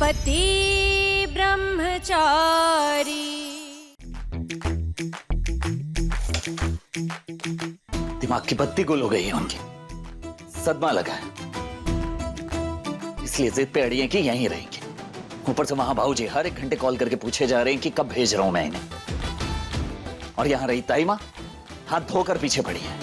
पति ब्रह्मचारी। दिमाग की बत्ती गुल हो गई है उनकी, सदमा लगा है, इसलिए जिद पे अड़ी है कि यहीं रहेंगे। ऊपर से वहां भाऊजी हर एक घंटे कॉल करके पूछे जा रहे हैं कि कब भेज रहा हूं मैं इन्हें, और यहां रही ताई मां हाथ धोकर पीछे पड़ी है।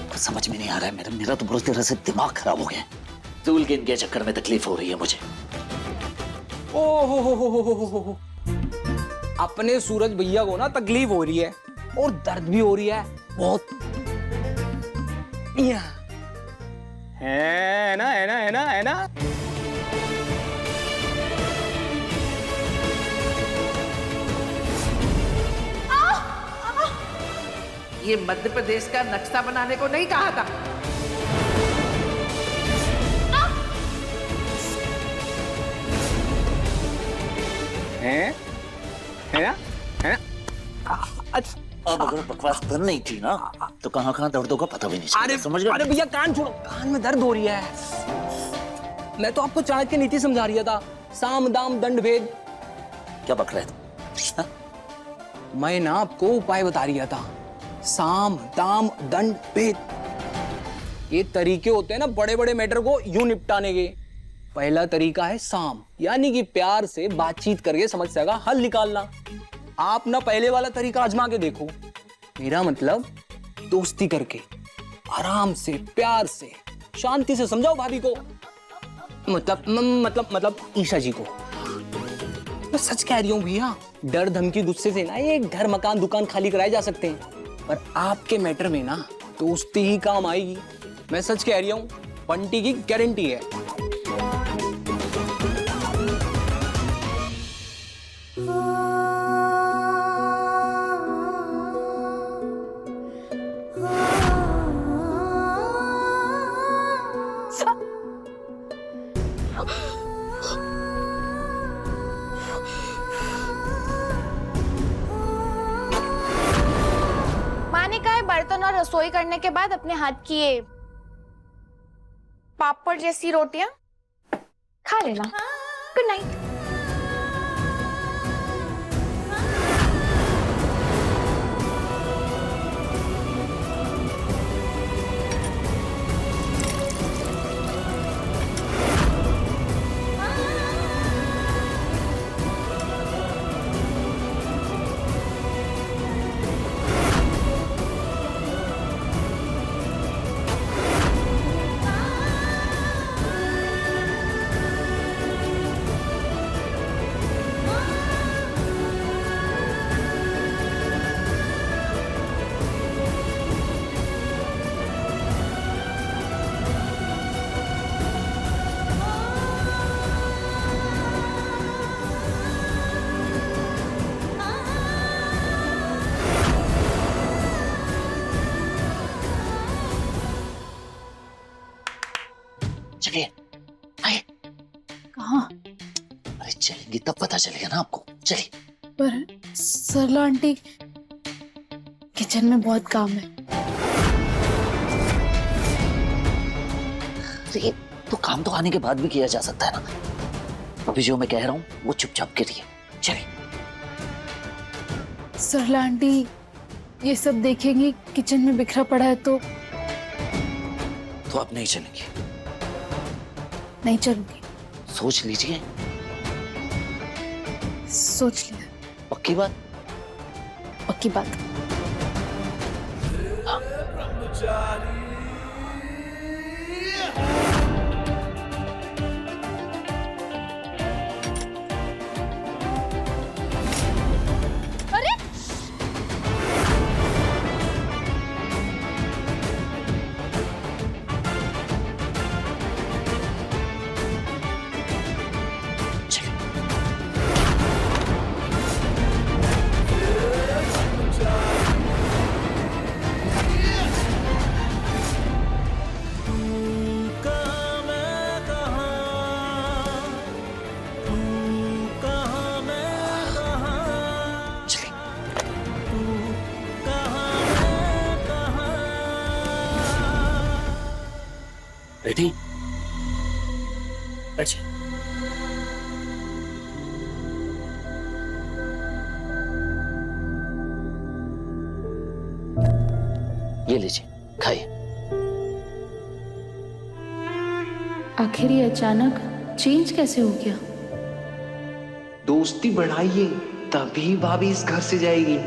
कुछ समझ में नहीं आ रहा है मेरा तो बुरी तरह से दिमाग खराब हो गया। जूल के इनके चक्कर में तकलीफ हो रही है मुझे। ओहो, अपने सूरज भैया को ना तकलीफ हो रही है और दर्द भी हो रही है बहुत। है ना। ये मध्य प्रदेश का नक्शा बनाने को नहीं कहा था। है ना? अच्छा, अब अगर बकवास बंद नहीं की ना तो कहां दर्द होगा पता भी नहीं चलेगा। अरे समझ गए? अरे भैया कान छोड़ो, कान में दर्द हो रही है। मैं तो आपको चाणक्य नीति समझा रहा था, साम दाम दंड भेद। क्या बक रहे थे? हाँ? मैं ना आपको उपाय बता रहा था, साम दाम दंड भेद। ये तरीके होते हैं ना बड़े बड़े मैटर को यूं निपटाने के। पहला तरीका है साम, यानी कि प्यार से बातचीत करके समस्या का हल निकालना। आप ना पहले वाला तरीका आजमा के देखो, मेरा मतलब दोस्ती करके आराम से प्यार से शांति से समझाओ भाभी को, मतलब ईशा जी को। मैं सच कह रही हूँ भैया, डर धमकी गुस्से से ना ये घर मकान दुकान खाली कराए जा सकते हैं, पर आपके मैटर में ना दोस्ती ही काम आएगी। मैं सच कह रही हूँ, बंटी की गारंटी है। बर्तन और रसोई करने के बाद अपने हाथ की ये पापड़ जैसी रोटियां खा लेना। Good night. चलिए आइए। कहाँ? अरे चलेंगी तब पता चलेगा ना आपको। चलिए। पर सरला आंटी, किचन में बहुत काम है। अरे तो काम तो आने के बाद भी किया जा सकता है ना। अभी जो मैं कह रहा हूँ वो चुपचाप करिए। चलिए। सरला आंटी ये सब देखेंगी, किचन में बिखरा पड़ा है तो आप नहीं चलेंगी? नहीं चलूंगी। सोच लीजिए। सोच लिया। पक्की बात? पक्की बात। हाँ। खाइए। आखिर ये अचानक चेंज कैसे हो गया? दोस्ती बढ़ाइए तभी भाभी इस घर से जाएगी।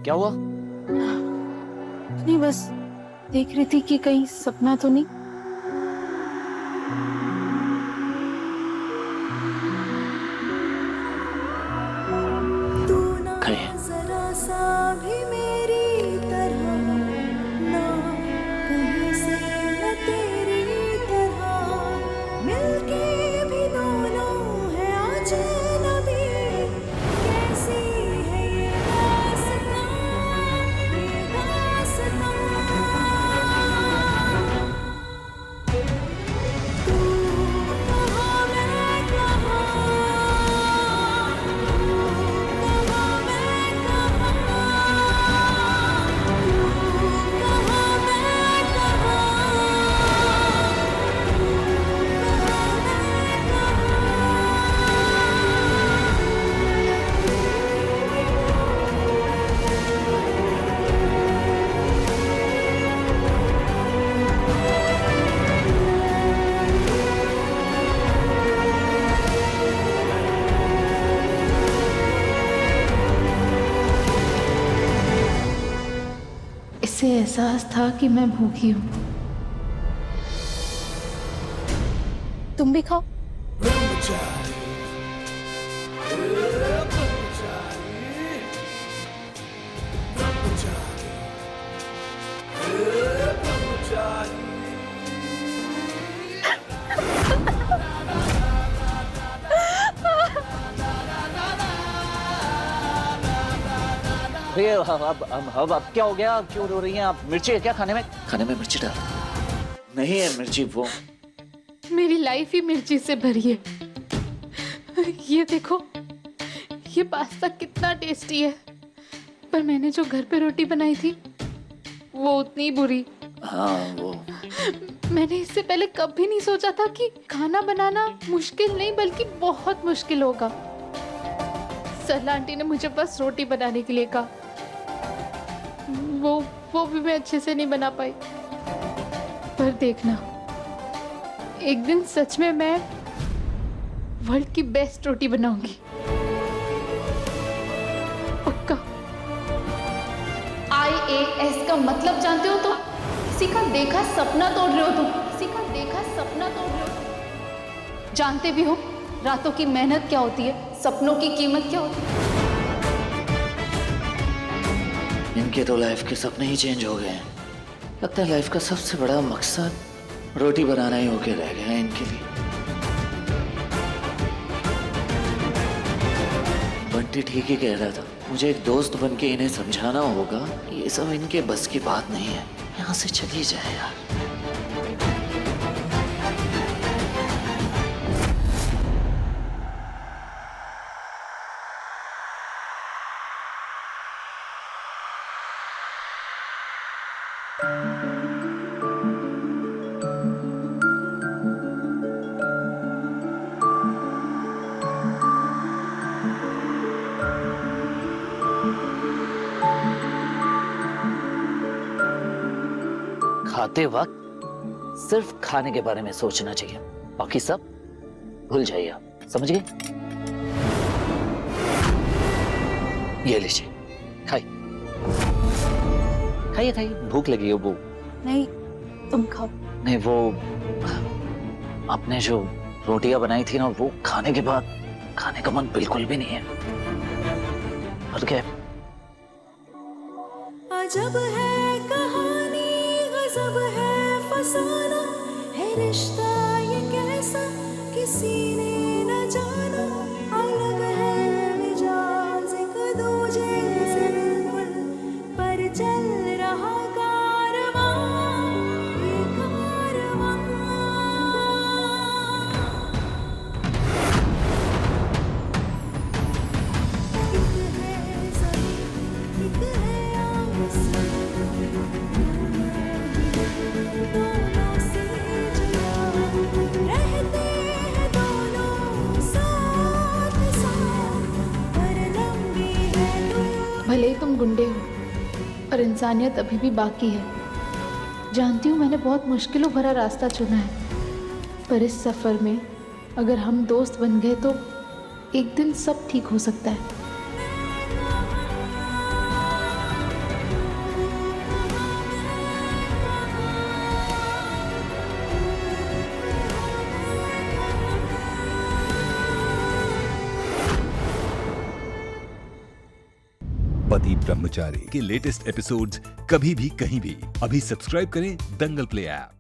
क्या हुआ? नहीं, बस देख रही थी कि कहीं सपना तो नहीं। खाइए। जरा सा भी मेरी तरह ना, कहीं से न तेरी तरह, मिलके भी दोनों है अजनबी, कैसी है ये दास्तां, ये दास्तां। तू कहाँ मैं कहाँ, इसे एहसास था कि मैं भूखी हूं। तुम भी खाओ। अरे अब क्या हो गया? क्यों रो रही हैं आप? मिर्ची है क्या खाने में? खाने में मिर्ची डाल। नहीं है मिर्ची। वो मेरी लाइफ ही मिर्ची से भरी है। ये देखो, ये पास्ता कितना टेस्टी है, पर मैंने जो घर पे रोटी बनाई थी वो उतनी बुरी। हाँ, वो मैंने इससे पहले कभी नहीं सोचा था कि खाना बनाना मुश्किल नहीं बल्कि बहुत मुश्किल होगा। सरला आंटी ने मुझे बस रोटी बनाने के लिए कहा, वो भी मैं अच्छे से नहीं बना पाई। पर देखना, एक दिन सच में मैं वर्ल्ड की बेस्ट रोटी बनाऊंगी, पक्का। IAS का मतलब जानते हो? तो किसी का देखा सपना तोड़ रहे हो तुम, किसी का देखा सपना तोड़ रहे हो। जानते भी हो रातों की मेहनत क्या होती है, सपनों की कीमत क्या होती है। इनके तो लाइफ के सपने ही चेंज हो गए हैं। लगता है लाइफ का सबसे बड़ा मकसद रोटी बनाना ही होके रह गया है इनके लिए। बंटी ठीक ही कह रहा था, मुझे एक दोस्त बन के इन्हें समझाना होगा ये सब इनके बस की बात नहीं है। यहाँ से चली जाए यार। खाते वक्त सिर्फ खाने के बारे में सोचना चाहिए, बाकी सब भूल जाइए आप, समझ गए? ये लीजिए, खाइए खाइए खाइए, भूख लगी है। वो नहीं, तुम खाओ। नहीं, वो आपने जो रोटियां बनाई थी ना, वो खाने के बाद खाने का मन बिल्कुल भी नहीं है। और क्या? अजब है कहानी, गजब है फसाना, है रिश्ता ये कैसा किसी ने न जाना। अलग है मिजाज एक दूजे से बिल्कुल, पर चल रहा कारवां, ये कारवां। एक है ज़मीन, एक है आसमां, दोनों से जुदा रहते हैं दोनों और इंसानियत अभी भी बाकी है। जानती हूँ मैंने बहुत मुश्किलों भरा रास्ता चुना है, पर इस सफ़र में अगर हम दोस्त बन गए तो एक दिन सब ठीक हो सकता है। पति ब्रह्मचारी के लेटेस्ट एपिसोड्स कभी भी कहीं भी अभी सब्सक्राइब करें दंगल प्ले ऐप।